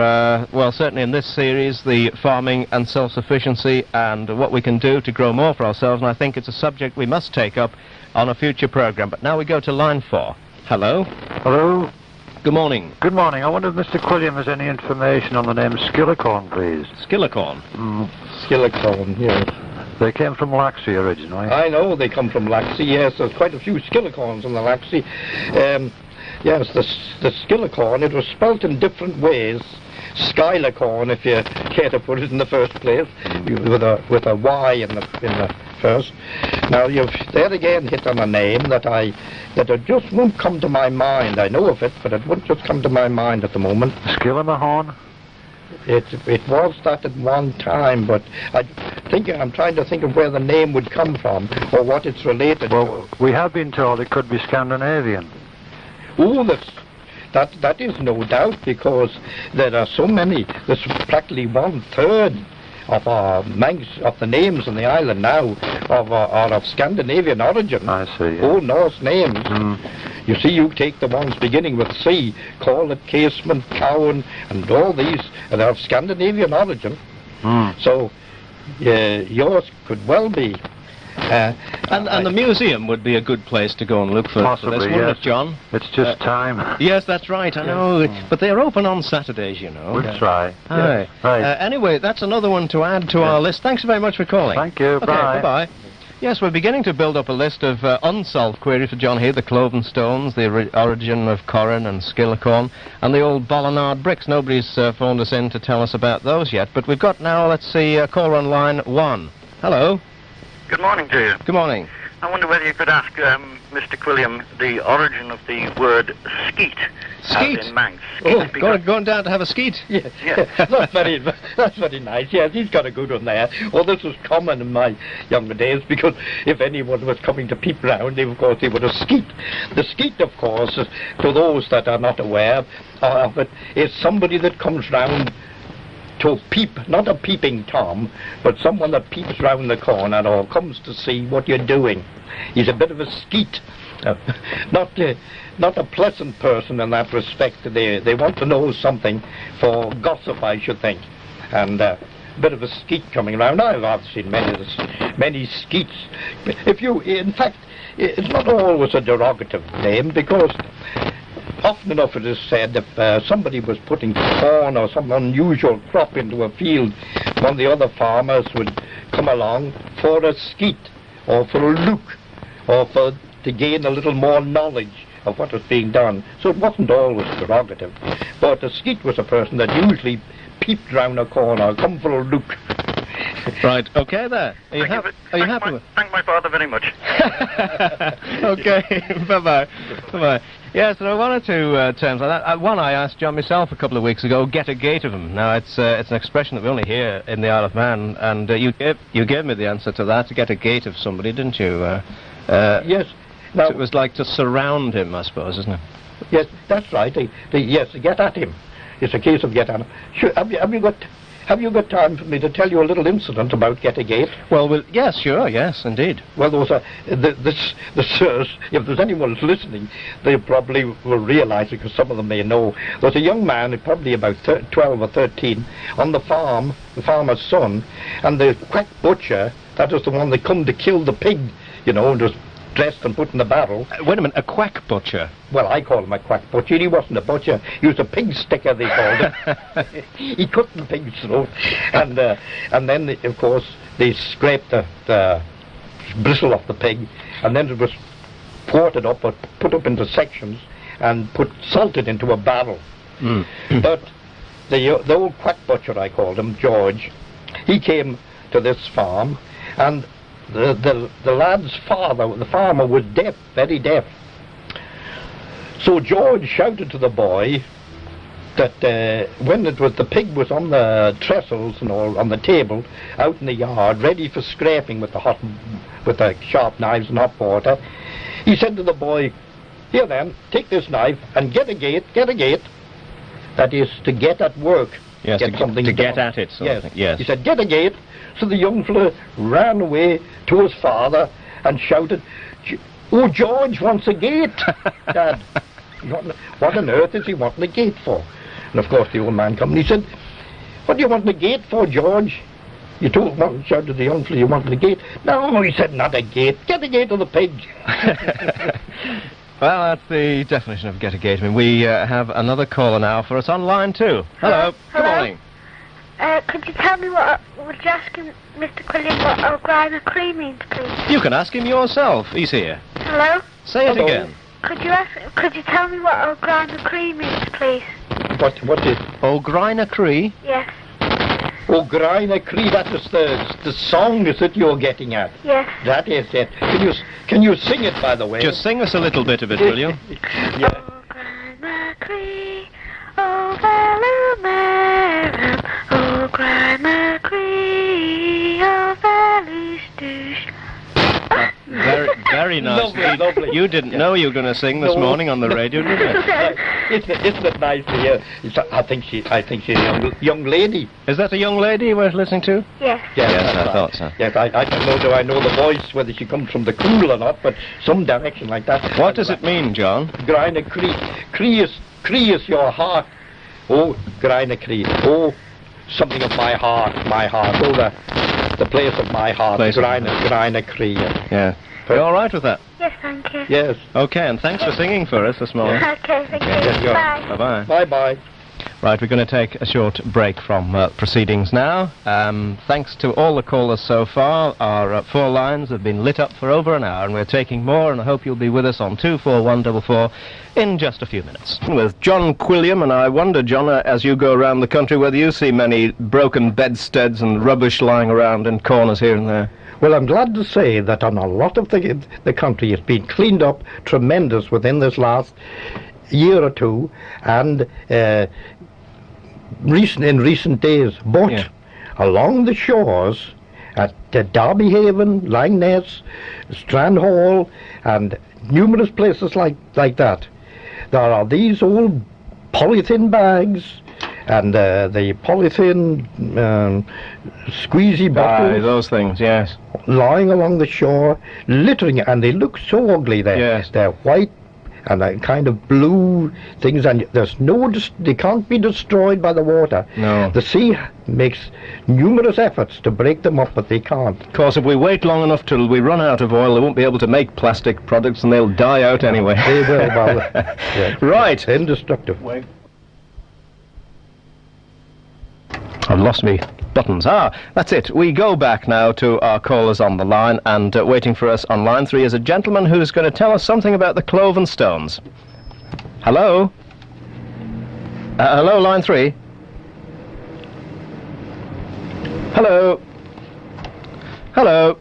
well, certainly in this series, the farming and self-sufficiency and what we can do to grow more for ourselves, and I think it's a subject we must take up on a future programme. But now we go to line 4. Hello? Hello? Good morning. Good morning. I wonder if Mr. Quilliam has any information on the name Skillicorn, please. Skillicorn? Skillicorn, yes. They came from Laxey originally. I know they come from Laxey, yes. There's quite a few Skillicorns in the Laxey. Yes, the Skillicorn, it was spelt in different ways. Skylicorn, if you care to put it in the first place, with a Y in the first. Now you've there again hit on a name that it just won't come to my mind. I know of it, but it won't just come to my mind at the moment. Skillimahorn? It was that at one time, but I'm trying to think of where the name would come from or what it's related to. Well, we have been told it could be Scandinavian. Oh, that is no doubt, because there are so many. There's practically 1/3 of our Manx, of the names on the island now are of Scandinavian origin. I see. Yeah. Old Norse names. You see, you take the ones beginning with C, call it Casement, Cowan, and all these, and they're of Scandinavian origin. So yours could well be. And the museum would be a good place to go and look for this, wouldn't it, John? It's just time. Yes, that's right, I know. But they're open on Saturdays, you know. We'll try. Aye. Right. Anyway, that's another one to add to our list. Thanks very much for calling. Thank you. Okay, Bye. bye-bye. Yes, we're beginning to build up a list of unsolved queries for John here. The Cloven Stones, the origin of Corran and Skillicorn, and the old Ballinard bricks. Nobody's phoned us in to tell us about those yet, but we've got now, let's see, a caller on line 1. Hello. Good morning to you. Good morning. I wonder whether you could ask Mr. Quilliam the origin of the word skeet. Skeet? In Manx. Oh, going down to have a skeet? Yes. That's very nice. Yes, he's got a good one there. Oh, this was common in my younger days, because if anyone was coming to peep round, of course, they would have skeet. The skeet, of course, is, to those that are not aware of it, is somebody that comes round to peep, not a peeping Tom, but someone that peeps round the corner or comes to see what you're doing. He's a bit of a skeet. Not a pleasant person in that respect. They want to know something for gossip, I should think. And a bit of a skeet coming around. I've seen many skeets. In fact, it's not always a derogative name, because often enough it is said if somebody was putting corn or some unusual crop into a field, one of the other farmers would come along for a skeet, or for a look, or to gain a little more knowledge of what was being done. So it wasn't always derogative. But a skeet was a person that usually peeped round a corner, come for a look. Right, okay there. Are you happy with it? Thank my father very much. Okay, bye-bye. Bye-bye. Yes, there are one or two terms like that. One I asked John myself a couple of weeks ago, get a gate of him. Now, it's an expression that we only hear in the Isle of Man, and you gave me the answer to that, to get a gate of somebody, didn't you? Yes. Now, it was like to surround him, I suppose, isn't it? Yes, that's right. Yes, get at him. It's a case of get at him. Sure, have you got time for me to tell you a little incident about Get a Gate? Well, yes, sure, yes, indeed. Well, there was the sirs, if there's anyone who's listening, they probably will realise it, because some of them may know. There was a young man, probably about 12 or 13, on the farm, the farmer's son, and the quack butcher, that was the one that come to kill the pig, you know, and was dressed and put in the barrel. Wait a minute, a quack butcher? Well, I call him a quack butcher. He wasn't a butcher. He was a pig sticker, they called him. He cut the pig's throat. And then, of course, they scraped the bristle off the pig, and then it was quartered up or put up into sections and salted into a barrel. But the old quack butcher, I called him, George, he came to this farm, and the lad's father, the farmer, was deaf, very deaf. So George shouted to the boy that when the pig was on the trestles and all on the table out in the yard, ready for scraping with the sharp knives and hot water, he said to the boy, "Here then, take this knife and get a gate. That is to get at work." Yes, to get at it. Sort of thing. Yes. He said, "Get a gate." So the young fellow ran away to his father and shouted, "Oh, George wants a gate, Dad." What on earth is he wanting a gate for? And of course the old man come and he said, "What do you want a gate for, George? You shouted the young fellow, you wanted a gate." "No," he said, "not a gate. Get a gate of the pig." Well, that's the definition of get a gate. I mean, we have another caller now for us on line 2. Hello. Good morning. Could you tell me would you ask Mr. Quilliam what O'Grina Cree means, please? You can ask him yourself. He's here. Hello? Say it again. Could you tell me what O'Grina Cree means, please? What is? O'Grina Cree? Yes. O'Grina Cree, that is the song, is it you're getting at? Yes. That is it. Can you sing it, by the way? Just sing us a little bit of it, will you? Yeah. O'Grina Cree, O Velumerum, O'Grina Cree, O Velustouche. Very nice. Lovely. You didn't know you were going to sing this morning on the radio, did you? Isn't it nice to hear? I think she's a young lady. Is that a young lady we're listening to? Yes. Yes, I thought so. Yes, I don't know, do I know the voice, whether she comes from the cool or not, but some direction like that. What does it mean, John? Grina Cree. Cree is your heart. Oh, Grina Cree. Oh, something of my heart. Oh, the place of my heart. Grina Cree. Yeah. Are you all right with that? Yes, thank you. Yes. Okay, and thanks for singing for us this morning. Okay, thank you. Bye. Bye-bye. Bye-bye. Right, we're going to take a short break from proceedings now. Thanks to all the callers so far. Our 4 lines have been lit up for over an hour, and we're taking more, and I hope you'll be with us on 24144 in just a few minutes. With John Quilliam, and I wonder, John, as you go around the country, whether you see many broken bedsteads and rubbish lying around in corners here and there. Well, I'm glad to say that on a lot of the country it's been cleaned up tremendous within this last year or two, and in recent days. But along the shores at Derby Haven, Langness, Strand Hall, and numerous places like that, there are these old polythene bags and the polythene squeezy bottles. Those things, yes. Lying along the shore, littering, and they look so ugly there. Yes. They're white and a kind of blue things, and they can't be destroyed by the water. No. The sea makes numerous efforts to break them up, but they can't. Of course, if we wait long enough till we run out of oil, they won't be able to make plastic products, and they'll die out anyway. They will, well, Right. Indestructible. I've lost me buttons. That's it. We go back now to our callers on the line, and waiting for us on line 3 is a gentleman who's going to tell us something about the cloven stones. Hello? Hello, line 3? Hello? Hello?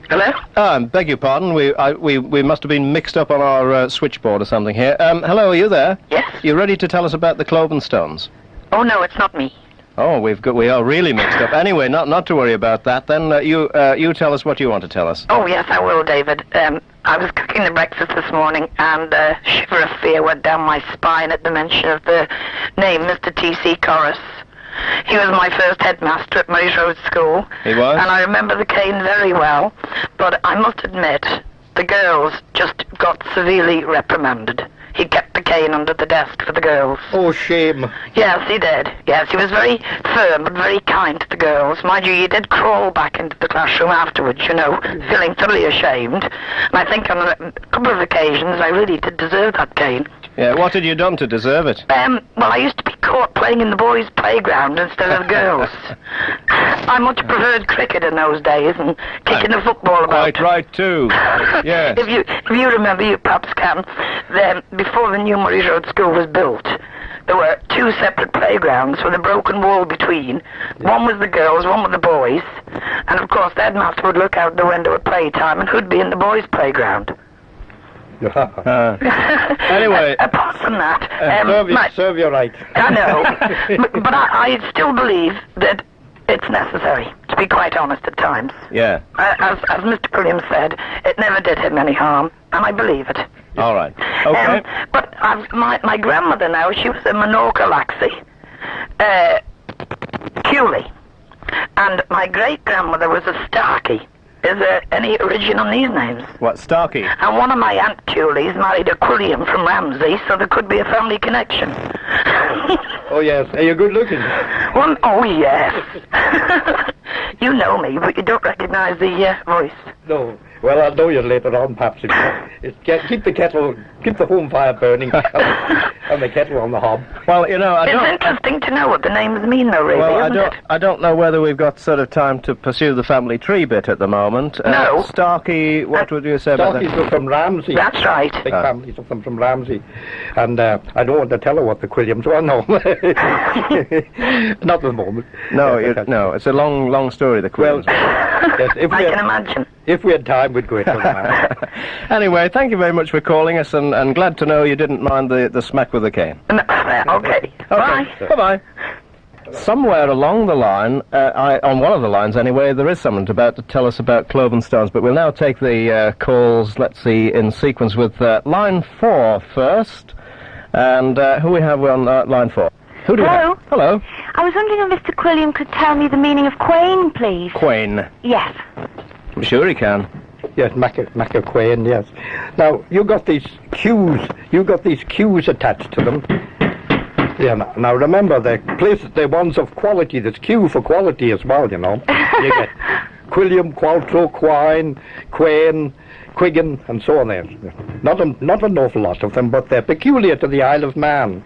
Hello? Beg your pardon. We must have been mixed up on our switchboard or something here. Hello, are you there? Yes. You ready to tell us about the cloven stones? Oh, no, it's not me. Oh, we are really mixed up. Anyway, not to worry about that. Then you tell us what you want to tell us. Oh, yes, I will, David. I was cooking the breakfast this morning, and a shiver of fear went down my spine at the mention of the name Mr. T.C. Corris. He was my first headmaster at Murray's Road School. He was? And I remember the cane very well, but I must admit, the girls just got severely reprimanded. He kept the cane under the desk for the girls. Oh, shame. Yes, he did. Yes, he was very firm but very kind to the girls. Mind you, he did crawl back into the classroom afterwards, feeling thoroughly ashamed. And I think on a couple of occasions I really did deserve that cane. Yeah, what had you done to deserve it? Well, I used to be caught playing in the boys' playground instead of girls. I much preferred cricket in those days and kicking the football about. Quite right, too. Yes. If you remember, you perhaps can, then before the new Murray Road School was built, there were 2 separate playgrounds with a broken wall between. One was the girls, one was the boys. And of course, the headmaster would look out the window at playtime and who'd be in the boys' playground. Anyway. Apart from that... serve you right. I know. but I still believe that it's necessary, to be quite honest at times. Yeah. As Mr. Quilliam said, it never did him any harm, and I believe it. All right. Okay. But my grandmother now, she was a Minorca Laxey, Cooley, and my great-grandmother was a Starkey. Is there any origin on these names? What, Starkey? And one of my Aunt Coolies married a Quilliam from Ramsey, so there could be a family connection. Oh, yes. Are you good looking? Oh, yes. You know me, but you don't recognize the voice. No. Well, I'll know you later on, perhaps. Keep the home fire burning, and the kettle on the hob. Well, you know, It's interesting to know what the names mean, though, really, isn't it? I don't know whether we've got sort of time to pursue the family tree bit at the moment. No. Starkey, what would you say about that? Starkeys were from Ramsey. That's right. Big families of them from Ramsey. And I don't want to tell her what the Quilliams were, no. Not at the moment. No, it's a long story, the Quilliams. Well, yes, I can imagine. If we had time, we'd go into that. Anyway, thank you very much for calling us, and glad to know you didn't mind the smack with the cane. Okay. Bye. Bye-bye. Somewhere along the line, on one of the lines anyway, there is someone about to tell us about cloven stones, but we'll now take the calls, let's see, in sequence with line 4 first. And who we have on line 4? Who do we have? Hello. I was wondering if Mr. Quilliam could tell me the meaning of quain, please. Quain? Yes. I'm sure he can. Yes, Macaquain, yes. Now, you got these cues attached to them. Yeah, now remember, they're ones of quality. There's Q for quality as well, you know. You get Quilliam, Qualtro, Quine, Quain, Quiggin, and so on there. Not an awful lot of them, but they're peculiar to the Isle of Man.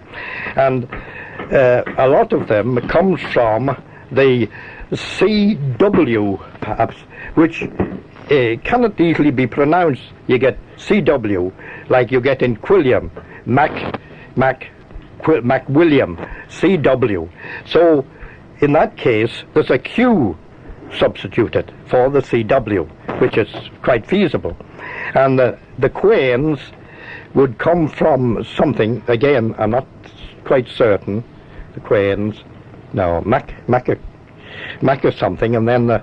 And a lot of them comes from the CW, perhaps, which cannot easily be pronounced. You get CW, like you get in Quilliam, William, CW. So, in that case, there's a Q substituted for the CW, which is quite feasible. And the quains would come from something, again, I'm not quite certain, the quains, no, Mac or something, and then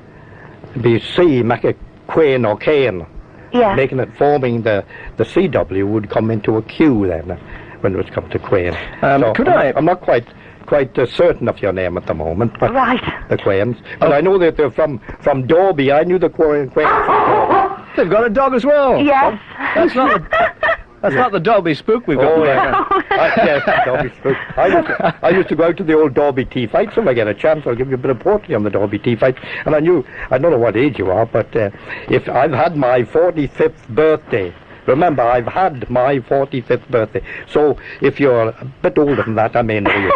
be C, Macaquain or cane. Yeah. Forming the CW would come into a Q then, when it was come to Quain. I'm not quite certain of your name at the moment, but right. The Quains. But I know that they're from Derby. I knew the Quains. They've got a dog as well. Yes. That's not the Derby spook we've got. Yes, Derby spook. I used to go out to the old Derby tea fights. If I get a chance, I'll give you a bit of poetry on the Derby tea fights. And I don't know what age you are, but if I've had my 45th birthday. Remember, I've had my 45th birthday. So, if you're a bit older than that, I may know you.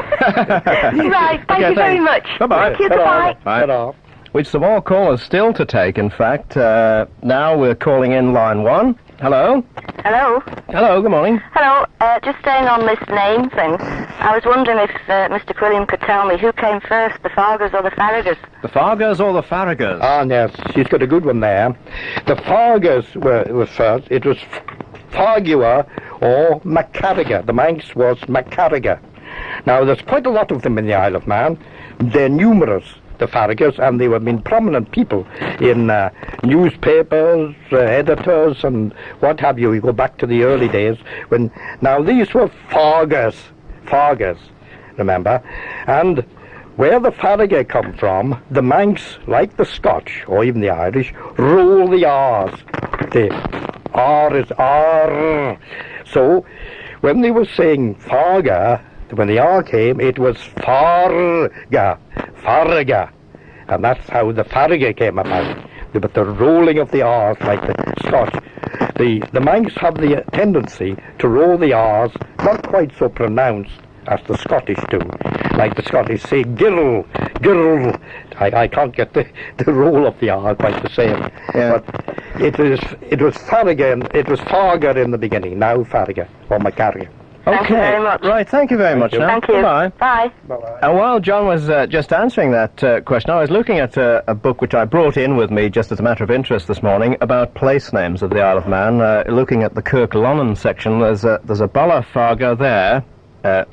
Right, thank you very much. Bye-bye. Thank you, bye. Bye. With some more callers still to take, in fact. Now we're calling in line 1. Hello? Hello? Hello, good morning. Hello, just staying on this name thing, I was wondering if Mr. Quilliam could tell me who came first, the Fargers or the Farragers? The Fargers or the Farragers? Ah, yes, she's got a good one there. The Fargers were first. It was Fargua or Macarriga. The Manx was Macarriga. Now, there's quite a lot of them in the Isle of Man. They're numerous, the Farragers, and they have been prominent people in newspapers, editors, and what have you. You go back to the early days when... Now, these were Fargers, remember? And where the Farrager come from, the Manx, like the Scotch, or even the Irish, roll the R's. The R is R. So, when they were saying Farga, when the R came, it was Farga. And that's how the Farrager came about. But the rolling of the R's, like the Scotch. the Manx have the tendency to roll the R's, not quite so pronounced as the Scottish do. Like the Scottish say, girl, girl. I can't get the roll of the R quite the same. Yeah. But it was Farger in the beginning, now Farger, or Macarrier. Thank you very much. Right, thank you very much. you. Now. Thank you. Bye. Bye. And while John was just answering that question, I was looking at a book which I brought in with me just as a matter of interest this morning about place names of the Isle of Man. Looking at the Kirk Lonnon section, there's a Bala Farga there,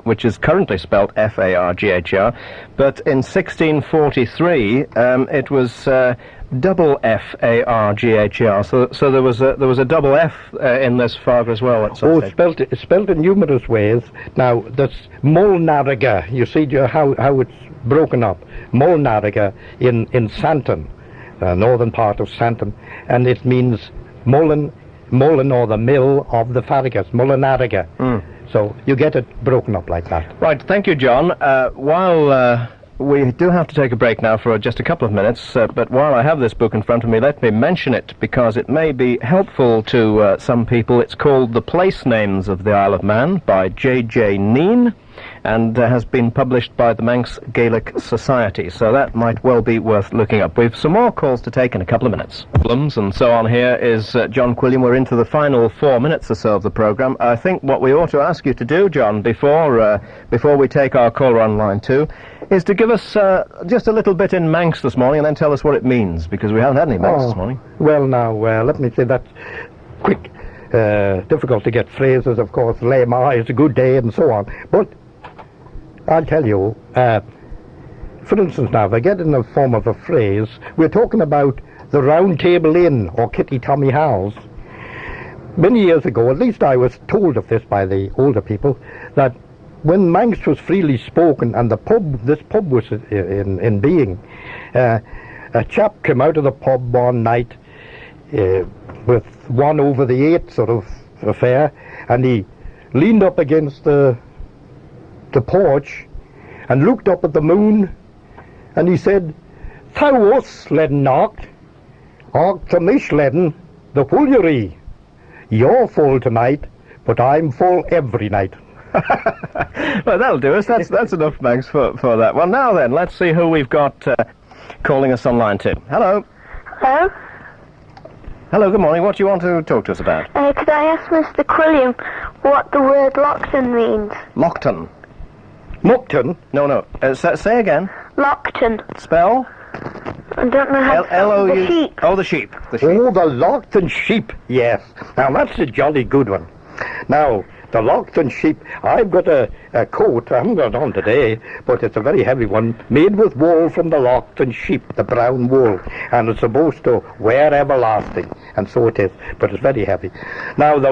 which is currently spelt F-A-R-G-H-R, but in 1643 it was double F-A-R-G-H-R, so there was a double F in this Farga as well. At some stage. It's spelled in numerous ways. Now, that's Molnariga. You see how it's broken up. Molnariga in Santon, northern part of Santon, and it means Mullen or the mill of the Farragas, Molnariga. So you get it broken up like that. Right, thank you, John. While we do have to take a break now for just a couple of minutes, but while I have this book in front of me, let me mention it because it may be helpful to some people. It's called The Place Names of the Isle of Man by J.J. Neen, and has been published by the Manx Gaelic Society, so that might well be worth looking up. We've some more calls to take in a couple of minutes. Problems and so on. Here is John Quilliam. We're into the final 4 minutes or so of the programme. I think what we ought to ask you to do, John, before we take our caller on line 2, is to give us just a little bit in Manx this morning and then tell us what it means, because we haven't had any Manx this morning. Well, now, let me say that's quick. Difficult to get phrases, of course. Lema is a good day and so on. But I'll tell you, for instance now, if I get in the form of a phrase, we're talking about the Round Table Inn or Kitty Tommy House. Many years ago, at least I was told of this by the older people, that when Manx was freely spoken and this pub was in being, a chap came out of the pub one night with 1 over the 8 sort of affair, and he leaned up against the porch and looked up at the moon, and he said, "Thou was sledden knocked, och to me sledden the fullery. You're full tonight, but I'm full every night." Well, that'll do us. That's enough Manx for that. Well, now then, let's see who we've got calling us on line 2. Hello. Hello? Hello, good morning. What do you want to talk to us about? Could I ask Mr. Quilliam what the word Lockton means? Lockton. Mockton? No. Say again. Lockton. Spell? I don't know how to spell the sheep. Oh, the sheep. Oh, the Lockton sheep, yes. Now, that's a jolly good one. Now, the Lockton sheep, I've got a coat, I haven't got it on today, but it's a very heavy one, made with wool from the Lockton sheep, the brown wool, and it's supposed to wear everlasting, and so it is, but it's very heavy. Now, the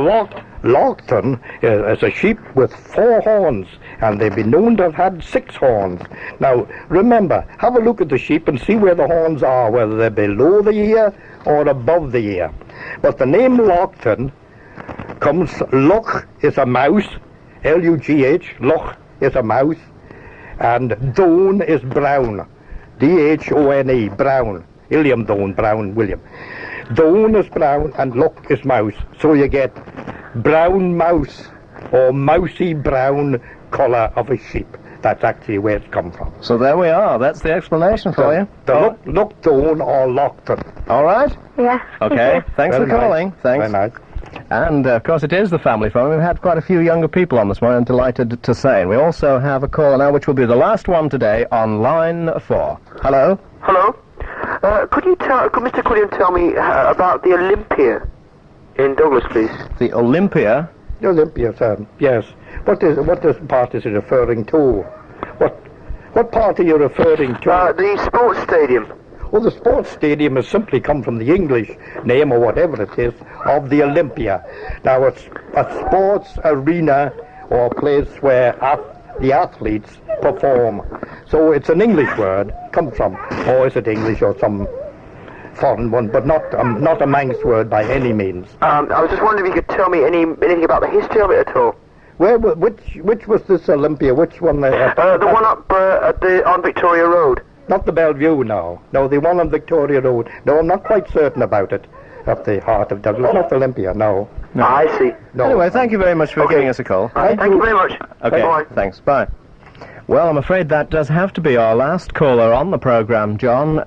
Lockton is a sheep with 4 horns, and they've been known to have had 6 horns. Now, remember, have a look at the sheep and see where the horns are, whether they're below the ear or above the ear. But the name Lockton comes, Loch is a mouse, L-U-G-H, Loch is a mouse, and Done is brown, D-H-O-N-E, brown, William Done, brown William. Done is brown and Loch is mouse, so you get brown mouse or mousy brown colour of a sheep. That's actually where it's come from. So there we are. That's the explanation for you. The Lockton or Lockton. All right? Yeah. Okay. Thanks for calling. Thanks. Very nice. And, of course, it is the family phone. We've had quite a few younger people on this morning, I'm delighted to say. And we also have a caller now, which will be the last one today, on line 4. Hello? Hello? Could Mr. Quilliam tell me about the Olympia in Douglas, please? The Olympia? The Olympia, sir, yes. What part is it referring to? What part are you referring to? The sports stadium. Well, the sports stadium has simply come from the English name, or whatever it is, of the Olympia. Now, it's a sports arena or a place where the athletes perform. So it's an English word, comes from, or is it English or some foreign one, but not a Manx word by any means. I was just wondering if you could tell me anything about the history of it at all. Which was this Olympia? Which one? The one up on Victoria Road. Not the Bellevue, no. No, the one on Victoria Road. No, I'm not quite certain about it. of the heart of Douglas, not Olympia, no. I see. No. Anyway, thank you very much for giving us a call. Thank you very much. Okay, Bye. thanks. Bye. Well, I'm afraid that does have to be our last caller on the programme, John.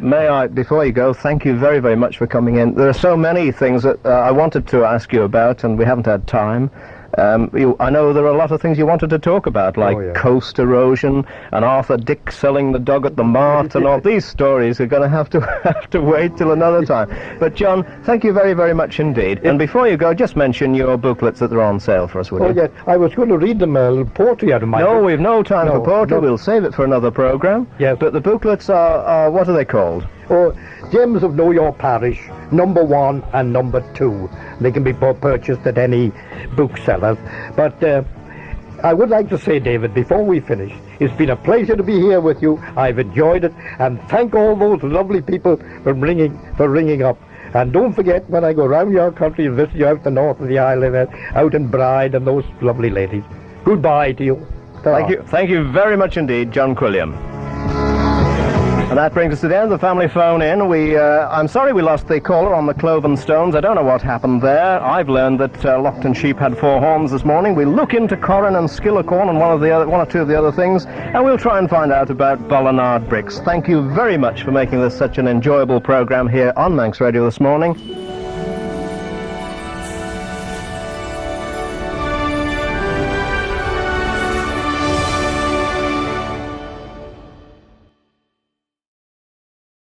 May I, before you go, thank you very, very much for coming in. There are so many things that I wanted to ask you about, and we haven't had time. I know there are a lot of things you wanted to talk about, like coast erosion and Arthur Dick selling the dog at the mart, and all these stories are going to have to wait till another time. But John, thank you very, very much indeed. And before you go, just mention your booklets that are on sale for us, would you? Oh, yes. I was going to read them poetry out of my No, book. we've no time for poetry. We'll save it for another programme. Yes. But the booklets are what are they called? Oh, Gems of Know Your Parish, number 1 and number 2. They can be purchased at any booksellers. But I would like to say, David, before we finish, it's been a pleasure to be here with you. I've enjoyed it, and thank all those lovely people for ringing up. And don't forget, when I go round your country and visit you out the north of the island, out in Bride, and those lovely ladies. Goodbye to you. Thank you very much indeed, John Quilliam. And that brings us to the end of the family phone-in. I'm sorry we lost the caller on the Cloven Stones. I don't know what happened there. I've learned that Lockton Sheep had 4 horns this morning. We'll look into Corran and Skillicorn and one or two of the other things, and we'll try and find out about Ballinard bricks. Thank you very much for making this such an enjoyable programme here on Manx Radio this morning.